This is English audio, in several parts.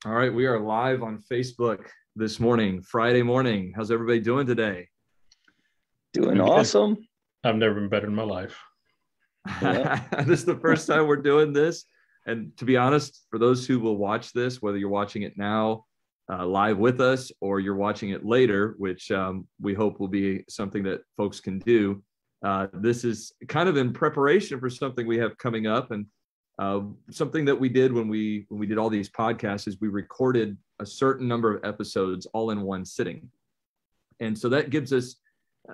All right, we are live on Facebook this morning, Friday morning. How's everybody doing today? Doing awesome. I've never been better in my life. Yeah. This is the first time we're doing this. And to be honest, for those who will watch this, whether you're watching it now live with us or you're watching it later, which we hope will be something that folks can do, this is kind of in preparation for something we have coming up. And something that we did when we did all these podcasts is we recorded a certain number of episodes all in one sitting. And so that gives us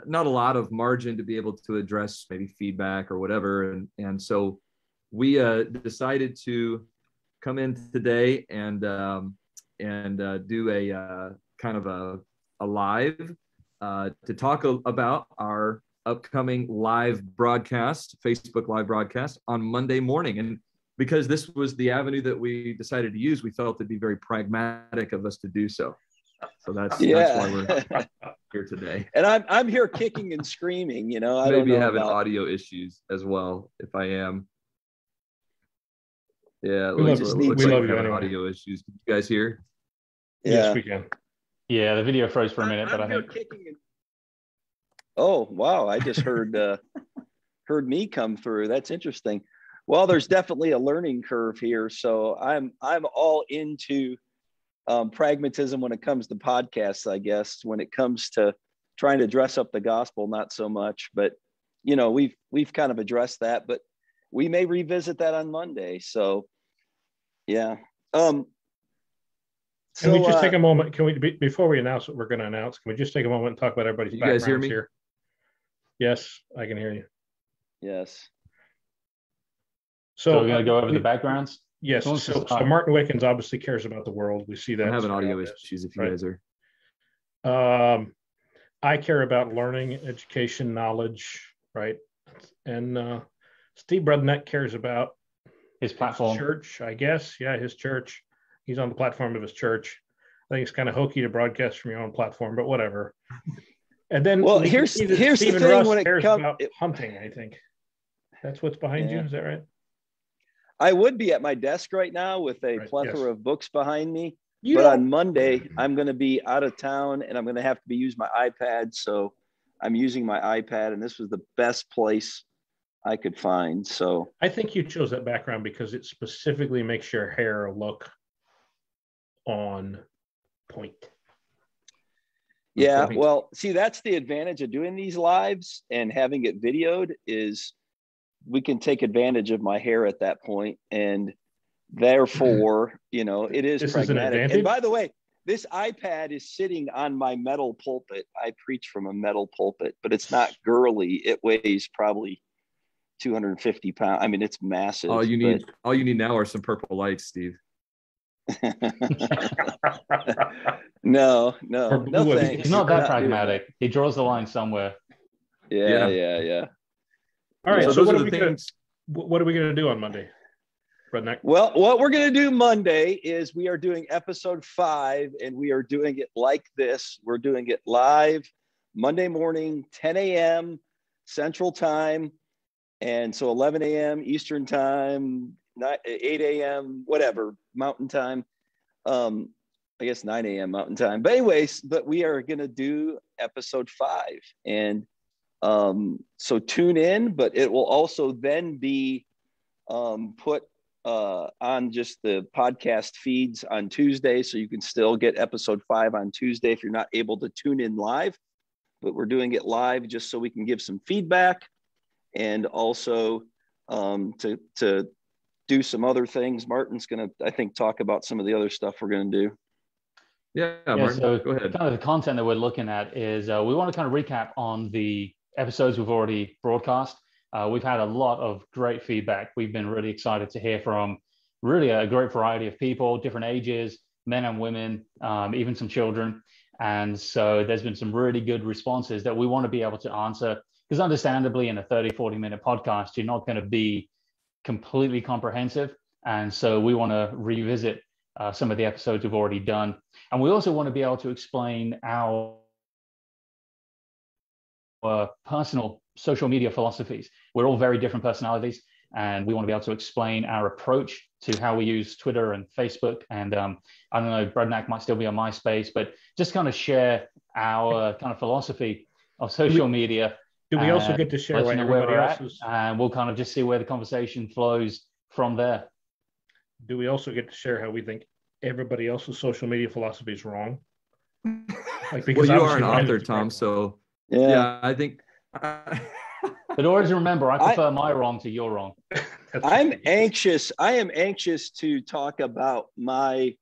not a lot of margin to be able to address maybe feedback or whatever. And so we decided to come in today and do a kind of a live to talk about our upcoming live broadcast, Facebook live broadcast on Monday morning. And because this was the avenue that we decided to use, we felt it'd be very pragmatic of us to do so. So that's why we're here today. And I'm here kicking and screaming, I maybe don't know having about audio issues as well, if I am. Yeah, we love you anyway. Audio issues. Can you guys hear? Yeah. Yes, we can. Yeah, the video froze for a minute, but I think. Oh, wow. I just heard me come through. That's interesting. Well, there's definitely a learning curve here. So I'm all into pragmatism when it comes to podcasts, I guess. When it comes to trying to dress up the gospel, not so much. But, we've kind of addressed that. But we may revisit that on Monday. So, yeah. Can we just take a moment? Can we, before we announce what we're going to announce, can we just take a moment and talk about everybody's backgrounds hear me? Here? Yes, I can hear you. Yes. So we're going to go over the backgrounds? Yes. So Martin Wickens obviously cares about the world. We see that. I'm having audio issues if you guys are. I care about learning, education, knowledge, right? And Steve Brudnett cares about his platform. Church, I guess. Yeah, his church. He's on the platform of his church. I think it's kind of hokey to broadcast from your own platform, but whatever. And then, well, here's Stephen the thing Russ when it cares comes about hunting. I think that's what's behind you. Is that right? I would be at my desk right now with a plethora of books behind me. But on Monday, I'm going to be out of town and I'm going to have to use my iPad. So I'm using my iPad, and this was the best place I could find. So I think you chose that background because it specifically makes your hair look on point. Yeah, well, see, that's the advantage of doing these lives and having it videoed is we can take advantage of my hair at that point, and therefore, it is pragmatic. And by the way, this iPad is sitting on my metal pulpit. I preach from a metal pulpit, but it's not girly. It weighs probably 250 pounds. I mean, it's massive. All you need now are some purple lights, Steve. No, thanks. He's not that pragmatic. He draws the line somewhere. Yeah. All right. So what are the things? What are we going to do on Monday, Redneck? Well, what we're going to do Monday is we are doing episode 5, and we are doing it like this. We're doing it live Monday morning, 10 a.m. Central Time, and so 11 a.m. Eastern Time, 8 a.m. whatever Mountain Time. I guess 9 a.m. Mountain Time. But anyways, we are going to do episode 5. And so tune in, but it will also then be put on just the podcast feeds on Tuesday. So you can still get episode 5 on Tuesday if you're not able to tune in live. But we're doing it live just so we can give some feedback and also to do some other things. Martin's going to, I think, talk about some of the other stuff we're going to do. Yeah, Martin, so go ahead. Kind of the content that we're looking at is we want to kind of recap on the episodes we've already broadcast. We've had a lot of great feedback. We've been really excited to hear from really a great variety of people, different ages, men and women, even some children. And so there's been some really good responses that we want to be able to answer, because understandably in a 40-minute podcast, you're not going to be completely comprehensive. And so we want to revisit some of the episodes we've already done. And we also want to be able to explain our personal social media philosophies. We're all very different personalities. and we want to be able to explain our approach to how we use Twitter and Facebook. And I don't know, Bradnack might still be on MySpace, but just kind of share our kind of philosophy of social media. Do we also get to share what everybody else is? And we'll kind of just see where the conversation flows from there. Do we also get to share how we think everybody else's social media philosophy is wrong? Like, because well, you are an author, Tom, so yeah I think. But always remember, I prefer my wrong to your wrong. I am anxious to talk about my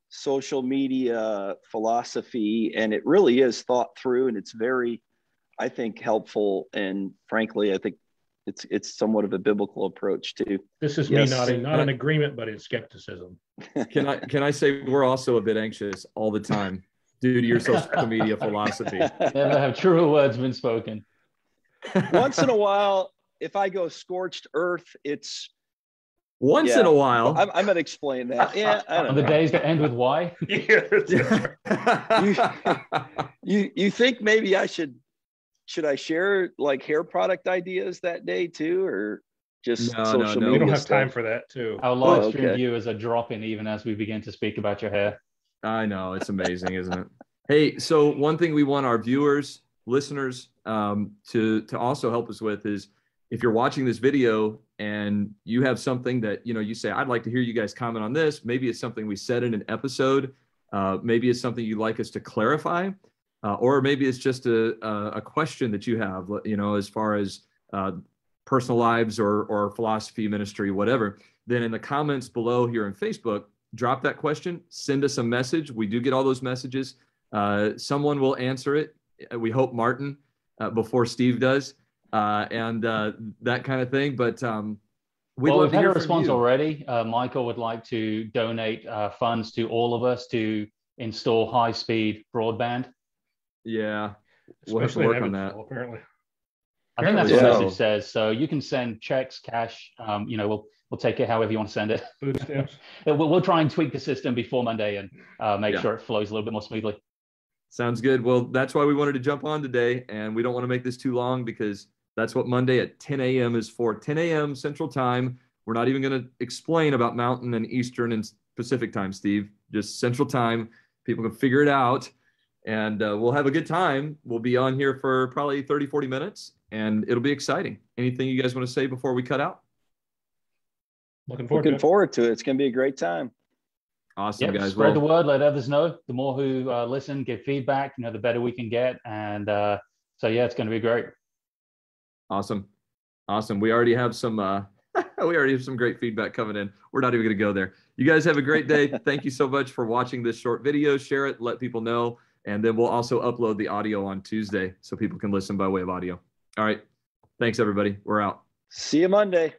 social media philosophy, and it really is thought through, and it's very, I think, helpful. And frankly, I think it's somewhat of a biblical approach too. This is me nodding, not in agreement, but in skepticism. Can I say we're also a bit anxious all the time due to your social media philosophy? Never have truer words been spoken. Once in a while, if I go scorched earth, it's once in a while. I'm going to explain that. Yeah, I don't know. The days that end with Y. You think maybe I should I share like hair product ideas that day too, or just social media? We don't have stuff? time for that too. Our live stream viewers are dropping even as we begin to speak about your hair. I know, it's amazing, isn't it? Hey, so one thing we want our viewers, listeners, to also help us with is, if you're watching this video and you have something that, you say, I'd like to hear you guys comment on this. Maybe it's something we said in an episode. Maybe it's something you'd like us to clarify. Or maybe it's just a question that you have, as far as personal lives or philosophy, ministry, whatever. Then in the comments below here on Facebook, drop that question, send us a message. We do get all those messages. Someone will answer it. We hope Martin before Steve does, and that kind of thing. But we've had a response already. Michael would like to donate funds to all of us to install high-speed broadband. Yeah, we'll have to work on that. Apparently, I think that's what the message says. So you can send checks, cash. We'll take it however you want to send it. Food stamps. We'll try and tweak the system before Monday and make sure it flows a little bit more smoothly. Sounds good. Well, that's why we wanted to jump on today, and we don't want to make this too long because that's what Monday at 10 a.m. is for. 10 a.m. Central Time. We're not even going to explain about Mountain and Eastern and Pacific Time, Steve. Just Central Time. People can figure it out, and we'll have a good time. We'll be on here for probably 30, 40 minutes, and it'll be exciting. Anything you guys want to say before we cut out? Looking forward to it. It's going to be a great time. Awesome, guys. Spread the word, let others know. The more who listen, give feedback, the better we can get. And it's going to be great. Awesome. We already have some great feedback coming in. We're not even going to go there. You guys have a great day. Thank you so much for watching this short video. Share it, let people know. And then we'll also upload the audio on Tuesday so people can listen by way of audio. All right. Thanks, everybody. We're out. See you Monday.